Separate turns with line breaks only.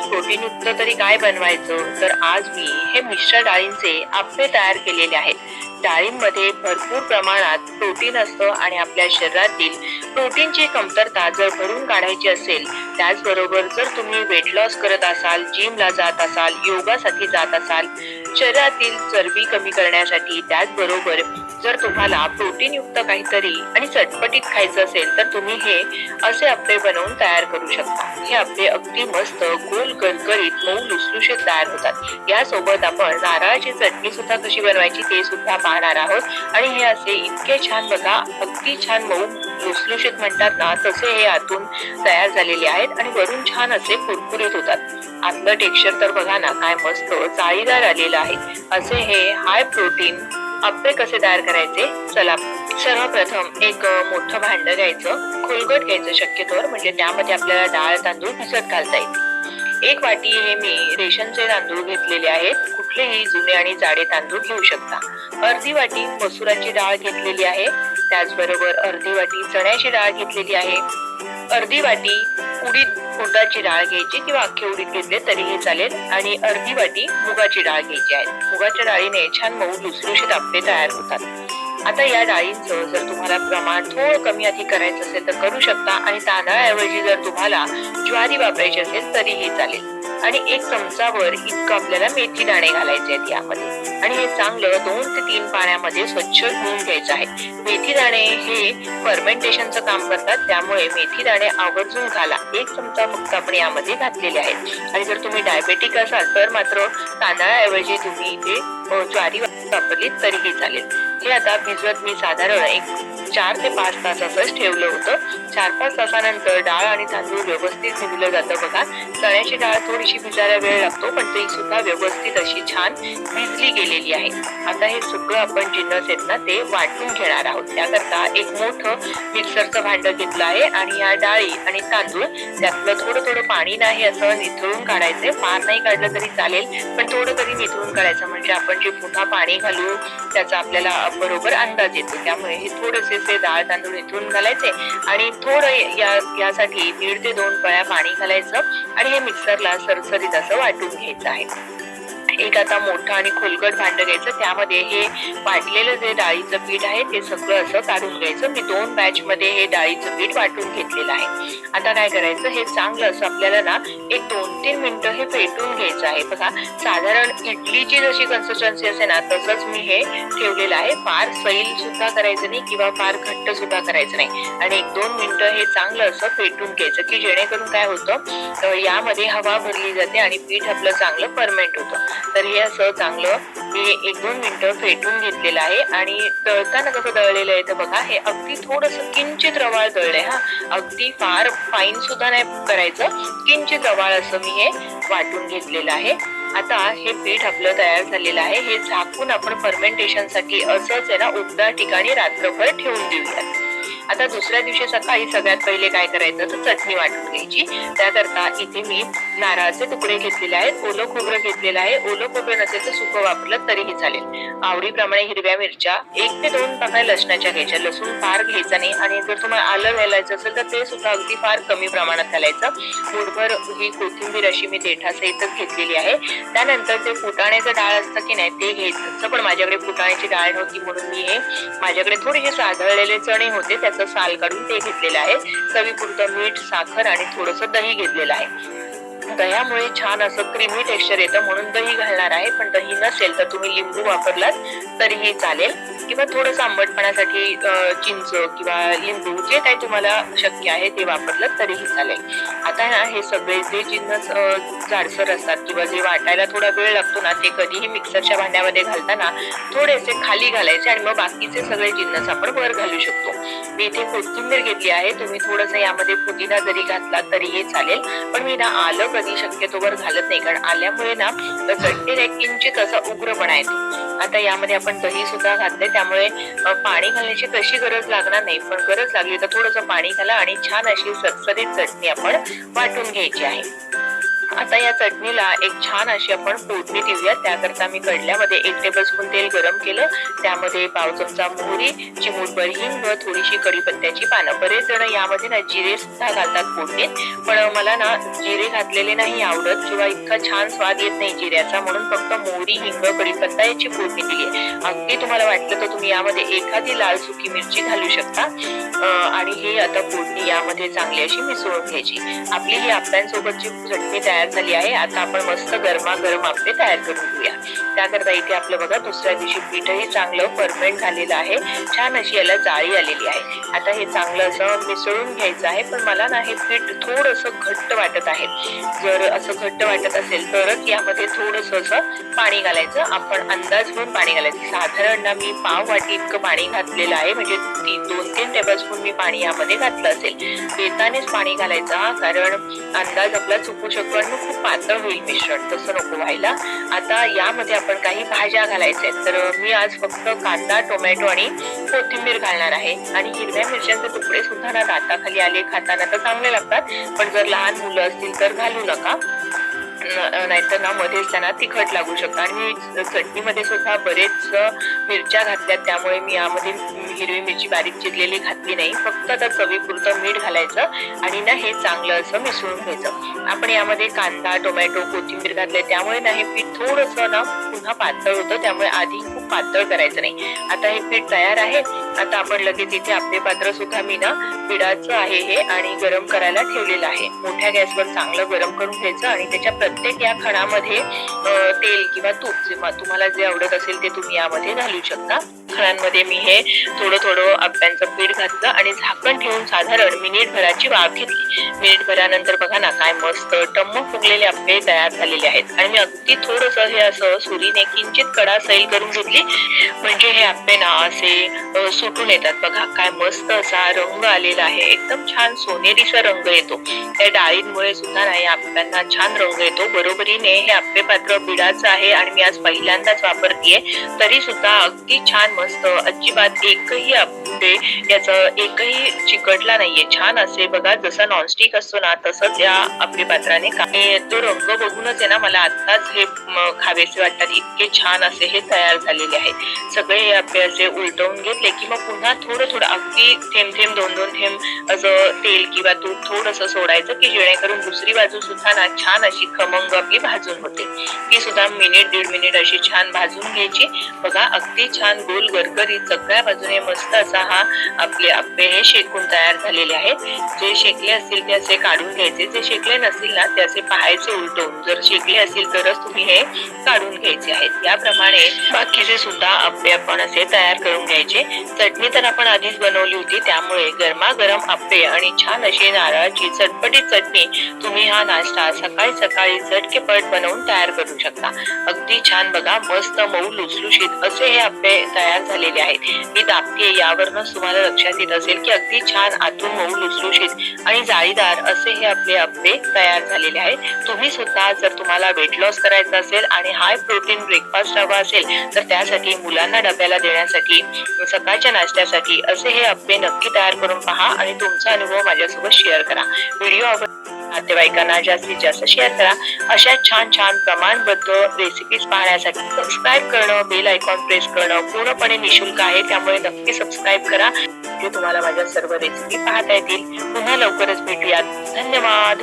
प्रोटीनयुक्त तरी काय बनवायचं, तर आज मी हे मिश्र डाळींचे आप्पे तयार केलेले आहेत. डाळींमध्ये भरपूर प्रमाणात प्रोटीन असतं आणि आपल्या शरीरातील प्रोटीनची कमतरता जर भरून काढायची असेल, त्याचबरोबर जर तुम्ही वेट लॉस करत असाल, जिमला जात असाल, योगासाठी जात असाल, शरीरातील चरबी कमी करण्यासाठी, त्याचबरोबर जर तुम्हाला प्रोटीनयुक्त काहीतरी आणि चटपटीत खायचं असेल, तर तुम्ही हे असे आप्पे बनवून तयार करू शकता. हे आप्पे अगदी मस्त गोल करकरीत मऊ लुसलुशीत तयार होतात. यासोबत आपण नारळाची चटणी सुद्धा कशी बनवायची ते सुद्धा पाहणार आहोत. आणि हे असे इतके छान बघा, अगदी छान मऊ लुसलुशीत म्हणतात ना, तसे हे आतून तयार झालेले आहेत आणि वरून छान असे कुरकुरीत होतात. आतलं टेक्स्चर तर बघा ना, काय मस्त जाळीदार आलेलं आहे. असे हे हाय प्रोटीन आप्पे कसे तयार करायचे, चला. सर्वप्रथम एक मोठं भांड घ्यायचं, खोलगट घ्यायचं शक्यतोवर, म्हणजे त्यामध्ये आपल्याला डाळ तांदूळ भिजत घालता येईल. 1 वाटी हे मी रेशनचे तांदूळ घेतलेले आहेत. कुठलेही जुने आणि जाडे तांदूळ घेऊ शकता. अर्धी वाटी मसुराची डाळ घेतलेली आहे. त्याचबरोबर अर्धी वाटी चण्याची डाळ घेतलेली आहे. अर्धी वाटी उडीद डाळ घ्यायची किंवा अख्खे उडीद घेतले तरीही चालेल. आणि अर्धी वाटी मुगाची डाळ घ्यायची आहे. मुगाच्या डाळीने छान मऊ लुसलुशीत आप्पे तयार होतात. आता या डाळींचं जर तुम्हाला प्रमाण थोडं कमी अधिक करायचं असेल तर करू शकता. आणि तांदळाऐवजी जर तुम्हाला ज्वारी वापरायची असेल तरीही चालेल. आणि 1 चमचावर इतकं आपल्याला मेथी दाणे घालायचे आहेत यामध्ये. आणि हे चांगलं 2 ते 3 पाण्यामध्ये स्वच्छ धुवून घ्यायचं आहे. मेथी दाणे हे फर्मेंटेशनचं काम करतात, त्यामुळे मेथी दाणे आवर्जून घाला. 1 चमचा फक्त आपण यामध्ये घातलेले आहेत. आणि जर तुम्ही डायबेटिक असाल तर मात्र तांदळाऐवजी तुम्ही इथे ज्वारी वापरली तरीही चालेल. हे आता भिजवत मी साधारण एक 4 ते 5 तास असंच ठेवलं होतं. 4-5 तासानंतर डाळ आणि तांदूळ व्यवस्थित भिजलं जातं बघा. चण्याची डाळ थोडीशी भिजायला वेळ लागतो, पण ती सुद्धा व्यवस्थित अशी छान भिजली गेलेली आहे. आता हे सगळं आपण जिन्नस आहेत ना ते वाटून घेणार आहोत. त्याकरता एक मोठं मिक्सरचं भांडं घेतलं आहे आणि या डाळी आणि तांदूळ त्यातलं थोडं थोडं पाणी नाही असं निथळून काढायचंय. फार नाही काढलं तरी चालेल, पण थोडं तरी निथळून काढायचं, म्हणजे आपण जे पुन्हा पाणी घालू त्याचा आपल्याला बरोबर अंदाज येतो. त्यामुळे हे थोडेसे डाळ तांदूळ निथळून घालायचे आणि थोडं यासाठी 1.5 ते 2 पळ्या पाणी घालायचं आणि हे मिक्सरला सरसरीत असं वाटून घ्यायचं आहे. एक आता मोठं आणि खोलगट भांड घ्यायचं, त्यामध्ये हे वाटलेलं जे डाळीचं पीठ आहे ते सगळं असं काढून घ्यायचं. मी 2 बॅच मध्ये हे डाळीचं पीठ वाटून घेतलेलं आहे. आता काय करायचं, हे चांगलं असं आपल्याला ना एक 2-3 मिनिटं हे फेटून घ्यायचं आहे. बघा, साधारण इडलीची जशी कन्सिस्टन्सी असे ना तसंच मी हे ठेवलेलं आहे. फार सैल सुद्धा करायचं नाही किंवा फार घट्ट सुद्धा करायचं नाही. आणि 1-2 मिनिटं हे चांगलं असं फेटून घ्यायचं, की जेणेकरून काय होतं, यामध्ये हवा भरली जाते आणि पीठ आपलं चांगलं फर्मेंट होतं. तर हे असं चांगलं मी 1-2 मिनिटं फेटून घेतलेलं आहे. आणि तळताना कसं दळलेलं आहे तर बघा, हे अगदी थोडंसं किंचित रवाळ दळलंय हा. अगदी फार फाईन सुद्धा नाही करायचं, किंचित रवाळ असं मी हे वाटून घेतलेलं आहे. आता हे पीठ आपलं तयार झालेलं आहे. हे झाकून आपण फर्मेंटेशनसाठी असंच आहे ना उबदार ठिकाणी रात्रभर ठेवून देऊयात. आता दुसऱ्या दिवशी सकाळी सगळ्यात पहिले काय करायचं तर चटणी वाटून घ्यायची. त्याकरता इथे मी नारळाचे तुकडे घेतलेले आहेत, ओलं खोबरं घेतलेलं आहे. ओलं खोबरं नसेल तर सुकं वापरलं तरीही चालेल. आवडीप्रमाणे हिरव्या मिरच्या 1 ते 2 पाकळ्या लसणाच्या घ्यायच्या. लसूण फार घ्यायचा नाही. आणि जर तुम्हाला आलं घालायचं असेल तर ते सुद्धा अगदी फार कमी प्रमाणात घालायचं. मूठभर ही कोथिंबीर अशी मी देठासहितच घेतलेली आहे. त्यानंतर ते फुटाण्याचं डाळ असतं की नाही ते घ्यायचं, पण माझ्याकडे फुटाण्याची डाळ नव्हती म्हणून मी हे माझ्याकडे थोडेसे साधळलेले चणे होते त्याचं साल काढून ते घेतलेलं आहे. चवीपुरतं मीठ, साखर आणि थोडंसं दही घेतलेलं आहे. दह्यामुळे छान असं क्रीमी टेक्स्चर येतं म्हणून दही घालणार आहे. पण दही नसेल तर तुम्ही लिंबू वापरलात तरीही चालेल, किंवा थोडंसं आंबटपणासाठी चिंच किंवा लिंबू जे काही तुम्हाला शक्य आहे ते वापरलं तरीही चालेल. आता ना हे सगळे जे जिन्नस जाडसर असतात किंवा जे वाटायला थोडा वेळ लागतो ना ते कधीही मिक्सरच्या भांड्यामध्ये घालताना थोडेसे खाली घालायचे आणि मग बाकीचे सगळे जिन्नस आपण वर घालू शकतो. मी इथे कोथिंबीर घेतली आहे. तुम्ही थोडंसं यामध्ये पुदिना जरी घातला तरीही चालेल, पण मी ना आलं कधी शक्यतोवर घालत नाही, कारण आल्यामुळे ना चटणीला किंचित असा उग्रपणा येतो. आता यामध्ये आपण दही सुद्धा घातले, त्यामुळे पाणी घालण्याची तशी गरज लागणार नाही, पण गरज लागली तर थोडंसं पाणी घाला आणि छान अशी सरसरीत चटणी आपण वाटून घ्यायची आहे. आता या चटणीला एक छान अशी आपण फोडणी देऊया। त्याकरता मी कढल्यामध्ये 1 टेबलस्पून तेल गरम केलं, त्यामध्ये पाव चमचा मोहरी, चिमूटभर हिंग, थोडीशी कढीपत्त्याची पानं। बरेच जण यामध्ये ना जिरे सुद्धा घालतात फोडणीत, पण मला ना जिरे घातलेले नाही आवडत किंवा इतका छान स्वाद येत नाही जिऱ्याचा, म्हणून फक्त मोहरी, हिंग, कढीपत्ता याची फोडणी दिली आहे। अगदी तुम्हाला वाटलं तर तुम्ही यामध्ये एखादी लाल सुकी मिरची घालू शकता आणि ही आता फोडणी यामध्ये चांगली अशी मिसळून घ्यायची। आपली ही आप्यांसोबतची चटणी तयार झाली आहे। आता आपण मस्त गरमागरम आप्पे तयार करून घेऊया। त्याकरता इथे आपलं बघा दुसऱ्या दिवशी पीठही चांगलं फर्मेंट झालेलं आहे, छान अशी याला जाळी आलेली आहे। आता हे चांगलं असं मिसळून घ्यायचं आहे, पण मला ना हे पीठ थोडंसं घट्ट वाटत आहे। जर असं घट्ट वाटत असेल तरच यामध्ये थोडंसं असं पाणी घालायचं, आपण अंदाज घेऊन पाणी घालायचं। साधारण ना मी पाव वाटी इतकं पाणी घातलेलं आहे, म्हणजे 2-3 टेबलस्पून मी पाणी यामध्ये घातलं असेल। बेतानेच पाणी घालायचं, कारण अंदाज आपला चुकू शकतो आणि खूप पातळ होईल मिश्रण, तसं नको व्हायला। आता यामध्ये आपण काही भाज्या घालायच्या आहेत, तर मी आज फक्त कांदा, टोमॅटो आणि कोथिंबीर घालणार आहे। आणि हिरव्या मिरच्यांचे तुकडे सुद्धा ना दाताखाली आले खाताना तर चांगले लागतात, पण जर लहान मुलं असतील तर घालू नका, नाहीतर ना मध्येच त्यांना तिखट लागू शकतं। आणि चटणीमध्ये सुद्धा बरेच मिरच्या घातल्यात, त्यामुळे मी यामध्ये हिरवी मिरची बारीक चिरलेली घातली नाही, फक्त आता चवीपुरतं मीठ घालायचं आणि ना हे चांगलं असं मिसळून घ्यायचं। आपण यामध्ये कांदा, टोमॅटो, कोथिंबीर घातले, त्यामुळे ना हे पीठ थोडंसं ना पुन्हा पातळ होतं, त्यामुळे आधी खूप पातळ करायचं नाही। आता हे पीठ तयार आहे। आता आपण लगेच इथे आपले पात्र सुद्धा मी ना पिठाचं आहे हे आणि गरम करायला ठेवलेलं आहे। मोठ्या गॅसवर चांगलं गरम करून घ्यायचं आणि त्याच्या प्रत्येक या खणामध्ये तेल किंवा तूप तुम्हाला जे आवडत असेल ते तुम्ही यामध्ये घालू शकता। खणांमध्ये मी हे थोडं थोडं आप्यांचं पीठ घातलं आणि झाकण ठेवून साधारण मिनिटभराची वाफ घेतली। मिनिटभरानंतर बघा ना काय मस्त टम्म फुगलेले आप्पे तयार झालेले आहेत। आणि मी अगदी थोडंसं हे असं सुरीने किंचित कडा सैल करून घेतली, म्हणजे हे आप्पे ना असे सुटून येतात। बघा काय मस्त असा रंग आलेला आहे, एकदम छान सोनेरीचा रंग येतो। त्या डाळींमुळे सुद्धा ना या आप्प्यांना छान रंग येतो। बरोबरीने हे आप्पे पात्र बिडाचं आहे आणि मी आज पहिल्यांदाच वापरतीये, तरी सुद्धा अगदी छान मस्त, अजिबात एकही आप्पे याचं एकही चिकटला नाहीये, छान असे बघा जसा नॉनस्टिक असतो ना तसंच या आप्पे पात्राने तो रंग बघूनच आहे ना मला आत्ताच हे खावेसे वाटतात, इतके छान असे हे तयार झालेले आहेत। सगळे हे आप्पे असे उलटवून घेतले की मग पुन्हा थोडं थोडं अगदी थेंब 2-2 थेंब असं तेल किंवा तूप थोडंसं सोडायचं, की जेणेकरून दुसरी बाजू सुद्धा ना छान अशी खमंग आपली भाजून होते। ती सुद्धा मिनिट 1.5 मिनिट अशी छान भाजून घ्यायची। बघा अगदी छान गोल गरगरीत सगळ्या बाजूने मस्त असा हा आपले आप्पे हे शेकून तयार झालेले आहेत। जे शेकले असतील ते असे काढून घ्यायचे, जे शेकले नसतील ना ते असे पाहायचे उलटवून, जर शेकले असतील तरच तुम्ही हे काढून घ्यायचे आहेत। याप्रमाणे बाकीचे सुद्धा आप्पे आपण असे तयार करून घ्यायचे। चटणी तर आपण आधीच बनवली होती, त्यामुळे गरमागरम आप्पे आणि छान अशी नारळाची चटपटीत चटणी तुम्ही हा नाश्ता सकाळी सकाळी झटकेपट बनवून तयार करू शकता। अगदी छान बघा मस्त मऊ लुसलुशीत असे हे आप्पे तयार झालेले आहेत। मी दाबते यावरूनच तुम्हाला लक्षात येत असेल की अगदी छान आतून मऊ लुसलुशीत आणि जाळीदार असे हे आपले आप्पे तयार झालेले आहेत। तुम्ही सुद्धा जर तुम्हाला वेट लॉस करायचं असेल आणि हाय प्रोटीन ब्रेकफास्ट हवा असेल तर त्यासाठी मुलांना डब्याला देण्यासाठी सकाळच्या नाश्त्यासाठी असे हे आप्पे नक्की तयार करून पहा आणि तुमचा अनुभव माझ्यासोबत शेअर करा। व्हिडिओ नातेवाईकांना जास्तीत जास्त शेअर करा। अशा छान छान प्रमाणबद्ध रेसिपीज पाहण्यासाठी सबस्क्राईब करणं, बेल आयकॉन प्रेस करणं पूर्णपणे निशुल्क आहे, त्यामुळे नक्की सबस्क्राईब करा, म्हणजे तुम्हाला माझ्या सर्व रेसिपी पाहता येतील। पुन्हा लवकरच भेटूयात। धन्यवाद।